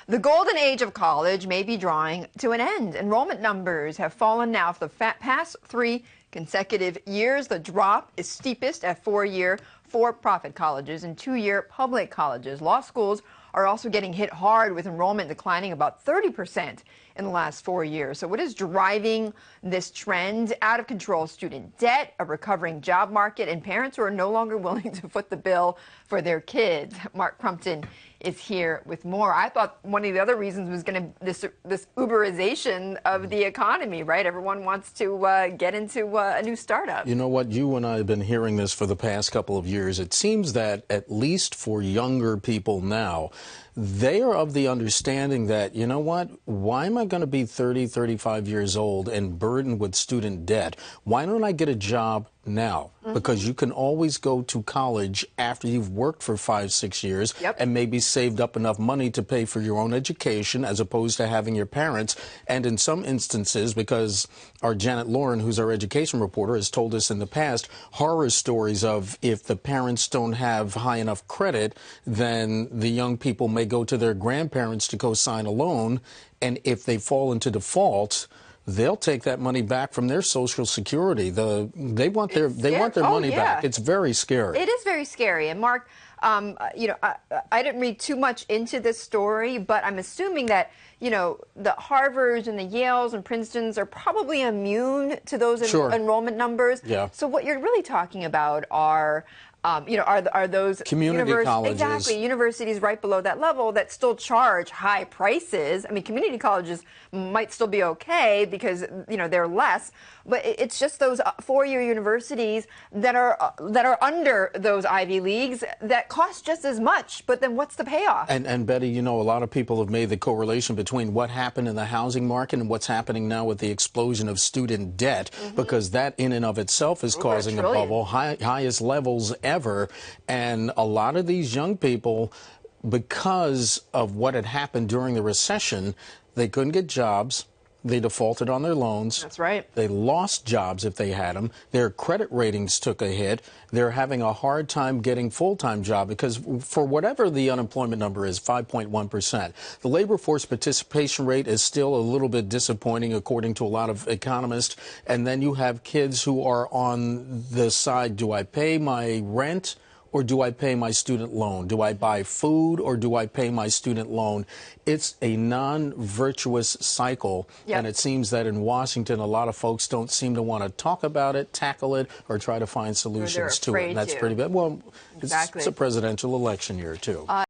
The golden age of college may be drawing to an end. Enrollment numbers have fallen now for the past 3 consecutive years. The drop is steepest at 4-year for-profit colleges and 2-year public colleges. Law schools are also getting hit hard, with enrollment declining about 30% in the last 4 years. So what is driving this trend? Out of control student debt, a recovering job market, and parents who are no longer willing to foot the bill for their kids. Mark Crumpton is here with more. I thought one of the other reasons was going to this Uberization of the economy, right? Everyone wants to get into a new startup. You know what? You and I have been hearing this for the past couple of years. It seems that, at least for younger people now, they are of the understanding that, you know what, why am I going to be 30, 35 years old and burdened with student debt? Why don't I get a job now? Because you can always go to college after you've worked for 5, 6 years and maybe saved up enough money to pay for your own education, as opposed to having your parents. And in some instances, because our Janet Lauren, who's our education reporter, has told us in the past horror stories of, if the parents don't have high enough credit, then the young people may go to their grandparents to co-sign a loan, and if they fall into default, they'll take that money back from their Social Security. They want their money back. It's very scary. It is very scary. And Mark, you know, I didn't read too much into this story, but I'm assuming that, you know, the Harvards and the Yales and Princetons are probably immune to those enrollment numbers. Yeah. So what you're really talking about are, you know, are those community colleges. Exactly, universities right below that level that still charge high prices. I mean, community colleges might still be okay because, you know, they're less, but it's just those 4-year universities that are under those Ivy Leagues that cost just as much. But then what's the payoff? And Betty, you know, a lot of people have made the correlation between what happened in the housing market and what's happening now with the explosion of student debt, because that in and of itself is causing a bubble, highest levels ever. And a lot of these young people, because of what had happened during the recession, they couldn't get jobs. They defaulted on their loans. That's right. They lost jobs if they had them. Their credit ratings took a hit. They're having a hard time getting full-time job because, for whatever the unemployment number is, 5.1%. The labor force participation rate is still a little bit disappointing, according to a lot of economists. And then you have kids who are on the side, do I pay my rent or do I pay my student loan? Do I buy food or do I pay my student loan? It's a non-virtuous cycle, and it seems that in Washington, a lot of folks don't seem to want to talk about it, tackle it, or try to find solutions to it. And that's pretty bad. Well, it's a presidential election year, too.